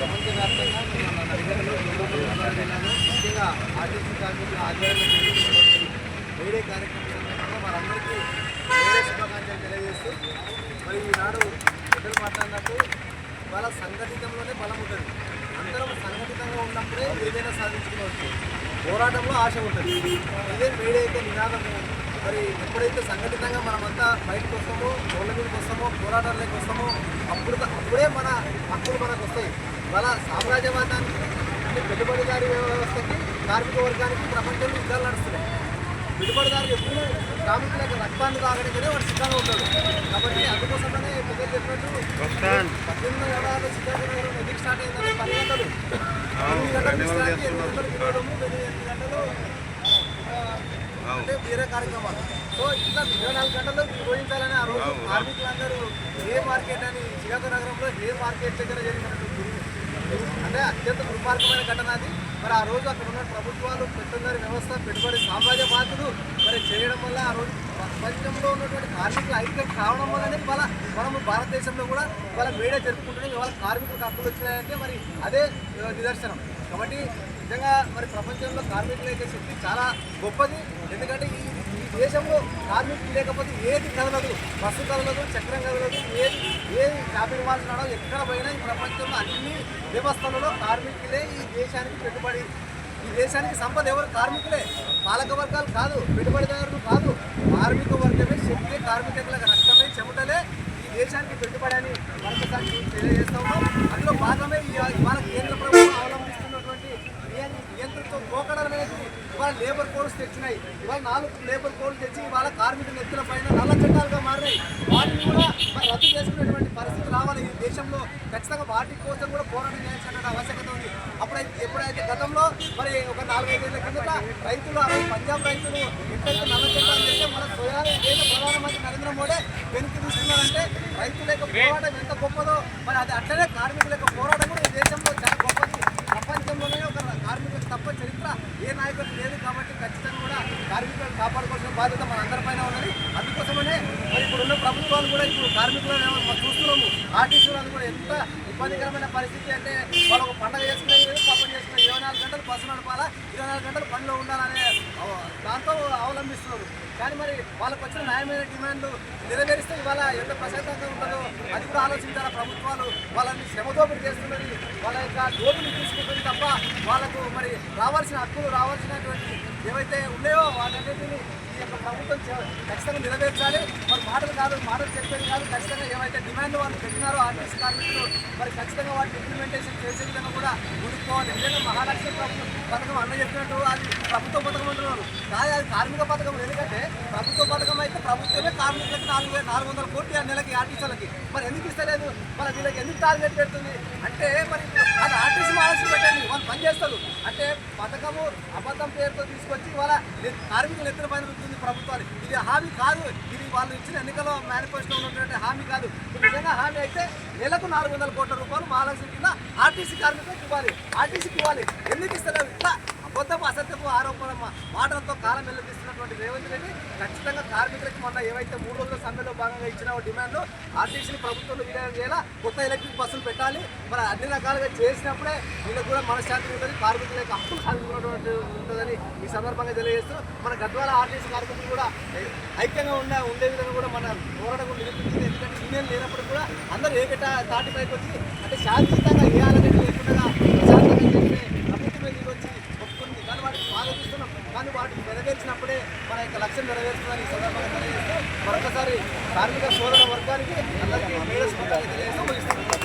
ప్రపంచవ్యాప్తంగా మన నడిగడలో ముఖ్యంగా ఆర్టీసీ కార్మికుల ఆధ్వర్యంలో వేరే కార్యక్రమం సందర్భంగా వారందరికీ వేరే శుభాకాంక్షలు తెలియజేస్తూ మరి ఈనాడు పెద్దలు మాట్లాడినట్టు వాళ్ళ సంఘటితంలోనే బలం ఉంటుంది. అందరం సంఘటితంగా ఉన్నప్పుడే ఏదైనా సాధించుకోవచ్చు. పోరాటంలో ఆశ ఉంటుంది. ఇదే వేడైతే నినాదము. మరి ఎప్పుడైతే సంఘటితంగా మనమంతా బయటకు వస్తామో, రోడ్ల మీదకి వస్తామో, పోరాటాలకు వస్తామో అప్పుడే మన హక్కులు మనకు వస్తాయి. వాళ్ళ సామ్రాజ్యవాదానికి అంటే పెట్టుబడిదారి వ్యవస్థకి కార్మిక వర్గానికి ప్రపంచంలో యుద్ధాలు నడుస్తున్నాయి. పెట్టుబడిదారు ఎప్పుడు కార్మికులకు రక్తాన్ని తాగడానికనే వాడు సిద్ధంగా ఉంటాడు. కాబట్టి అందుకోసమనే పెద్దలు చెప్పినట్టు 18 ఏడాది సిద్ధాంతం ఎందుకు స్టార్ట్ అయిందంటే 10 గంటలు 8 గంటలు స్టార్ట్ 8 గంటలు వినోదము 8 గంటలు అంటే వేరే కార్యక్రమాలు. సో ఇంకా 24 గంటలు నిర్వహించాలని ఆ రోజు కార్మికులందరూ ఏ మార్కెట్ అని శ్రీకాకుళ నగరంలో ఏ మార్కెట్ దగ్గర జరిగినటువంటి అంటే అత్యంత దుర్మార్గమైన ఘటన అది. మరి ఆ రోజు అక్కడ ఉన్న ప్రభుత్వాలు పెట్టుబడి వ్యవస్థ పెట్టుబడి సామ్రాజ్యవాదులు మరి చేయడం వల్ల ఆ రోజు ప్రపంచంలో ఉన్నటువంటి కార్మికులు ఐక్యం కావడం వల్లనే మనం భారతదేశంలో కూడా వాళ్ళ వేడే జరుపుకుంటున్నాం. ఇవాళ కార్మికులకు హక్కులు వచ్చినాయంటే మరి అదే నిదర్శనం. కాబట్టి నిజంగా మరి ప్రపంచంలో కార్మికుల యొక్క శక్తి చాలా గొప్పది. ఎందుకంటే ఈ దేశంలో కార్మికులు లేకపోతే ఏది కదలదు, బస్సు కదలదు, చక్రం కదలదు, ఏది షాపింగ్ మాల్స్ రావడం ఎక్కడ పోయినా ఈ ప్రపంచంలో అన్ని వ్యవస్థలలో కార్మికులే ఈ దేశానికి పెట్టుబడి. ఈ దేశానికి సంపద ఎవరు? కార్మికులే. పాలక వర్గాలు కాదు, పెట్టుబడిదారులు కాదు, కార్మిక వర్గమే శక్తి. కార్మికుల రక్తమే చెమటలే ఈ దేశానికి పెట్టుబడి అని మరొకసారి తెలియజేస్తా ఉన్నాం. అందులో భాగమే ఇవాళ కేంద్ర ప్రభుత్వం అవలంబిస్తున్నటువంటి నియంత్రణతో పోకడలు అనేది ఇవాళ లేబర్ కోడ్స్ తెచ్చినాయి. ఇవాళ 4 లేబర్ కోడ్లు తెచ్చి ఇవాళ కార్మికుల నెత్తుల పైన నల్ల చట్టాలుగా మారినాయి. వాటిని కూడా మరి రద్దు చేసుకునేటువంటి పరిస్థితి రావాలి ఈ దేశంలో. ఖచ్చితంగా వాటి కోసం కూడా పోరాటం చేయాల్సిన ఆవశ్యకత ఉంది. ఎప్పుడైతే గతంలో మరి ఒక 4-5 ఏళ్ల కిందట రైతులు పంజాబ్ రైతులు ఎక్కడైతే నల్ల చట్టాలు చేస్తే మన ప్రధానమంత్రి నరేంద్ర మోడీ వెనక్కి తీసుకున్నారంటే రైతుల యొక్క పోరాటం ఎంత గొప్పదో మరి అది అట్లనే కార్మికుల యొక్క పోరాటం కూడా ఈ దేశంలో చాలా గొప్పది. ప్రపంచంలోనే ఒక కార్మికులకు తప్ప చరిత్ర ఏ నాయకుడు లేదు. కాబట్టి ఖచ్చితంగా కూడా కార్మికులను కాపాడుకోవాల్సిన బాధ్యత మన అందరిపైన ఉన్నది. అందుకోసమనే మరి ఇప్పుడున్న ప్రభుత్వాలు కూడా ఇప్పుడు కార్మికులను మనం చూస్తున్నాము. ఆర్టీసీ వాళ్ళు కూడా ఎంత ఇబ్బందికరమైన పరిస్థితి అంటే వాళ్ళు ఒక పండుగ చేసుకునే పాపం చేసుకునే 24 గంటలు బస్సు నడపాలా, 24 గంటలు పనిలో ఉండాలనే దాంతో అవలంబిస్తున్నారు. కానీ మరి వాళ్ళకు వచ్చిన న్యాయమైన డిమాండ్లు నెరవేరిస్తే ఇవాళ ఎంత ప్రశాంతంగా ఉంటుందో అది కూడా ఆలోచించాలి. ప్రభుత్వాలు వాళ్ళని శ్రమదోపిడి చేస్తున్నది, వాళ్ళ యొక్క దోపిడీ తీసుకుంటుంది తప్ప వాళ్ళకు మరి రావాల్సిన హక్కులు రావాల్సినటువంటి ఏవైతే ఉన్నాయో వాటన్నిటిని ఈ యొక్క ప్రభుత్వం ఖచ్చితంగా నెరవేర్చాలి. మరి మాటలు చెప్పేది కాదు. ఖచ్చితంగా ఏవైతే డిమాండ్ వాళ్ళు పెట్టినారో ఆర్టీసీ కార్మికులు మరి ఖచ్చితంగా వాటిని ఇంప్లిమెంటేషన్ చేసే విధంగా కూడా ముందుకోవాలి. నిజంగా మహాలక్ష్మి పథకం అన్న చెప్పినట్టు అది ప్రభుత్వ పథకం అంటున్నారు. కానీ అది కార్మిక పథకం. ఎందుకంటే ప్రభుత్వ పథకం అయితే ప్రభుత్వమే కార్మికులకి 400 కోట్లు ఆ నెలకి ఆర్టీసీలకి మరి ఎందుకు ఇస్తలేదు? మరి వీళ్ళకి ఎందుకు టార్గెట్ పెడుతుంది అంటే మరి అది ఆర్టీసీ మాల్స్ పెట్టండి, వాళ్ళు పనిచేస్తారు అంటే పథకము అబద్ధం పేరుతో తీసుకొచ్చి వాళ్ళ కార్మికులు ఎత్తున పైన ఉంటుంది ప్రభుత్వాలు. ఇది హామీ కాదు. ఇది వాళ్ళు ఇచ్చిన ఎన్నికల్లో మేనిఫెస్టోలో ఉన్నటువంటి హామీ కాదు. నిజంగా హామీ అయితే నెలకు 400 కోట్ల రూపాయలు మహాలక్ష్మి కింద ఆర్టీసీ కార్మికులకు ఇవ్వాలి, ఆర్టీసీకి ఇవ్వాలి. ఎందుకు ఇస్తలేదు? ఇట్లా అబద్ధపు అసత్యపు ఆరోపణ మాటలతో కాలం వెళ్ళదీస్తున్నటువంటి రేవంత్ రెడ్డి ఖచ్చితంగా కార్మికులకి మొన్న ఏవైతే 3 రోజుల సమ్మెలో భాగంగా ఇచ్చిన డిమాండ్లు ఆర్టీసీని ప్రభుత్వంలో విలీనం చేయాలా, కొత్త ఎలక్ట్రిక్ బస్సులు పెట్టాలి. మరి అన్ని రకాలుగా చేసినప్పుడే వీళ్ళకి కూడా మనశ్శాంతి ఉంటుంది, కార్మికుల యొక్క హక్కులు సాధించుకున్నటువంటి ఉంటుందని ఈ సందర్భంగా తెలియజేస్తూ మన గద్వాల ఆర్టీసీ కార్మికులు కూడా ఐక్యంగా ఉండే విధంగా కూడా మన పోరాటం నిరూపించింది. ఎందుకంటే యూనియన్ లేనప్పుడు కూడా అందరూ తాటిపైకి వచ్చి అంటే శాంతియుతంగా ఏ ఆలోచన లేకుండా ప్రశాంతంగా చేస్తే ప్రభుత్వమే దిగొచ్చి ఒప్పుకుంది. కానీ వాటికి స్వాగతిస్తున్నాం. కానీ వాటిని నెరవేర్చినప్పుడే మన యొక్క లక్ష్యం నెరవేరుతుందని ఈ సందర్భంగా తెలియజేస్తూ మరొకసారి కార్మిక సోదర వర్గానికి అందరికీ తెలియజేస్తూ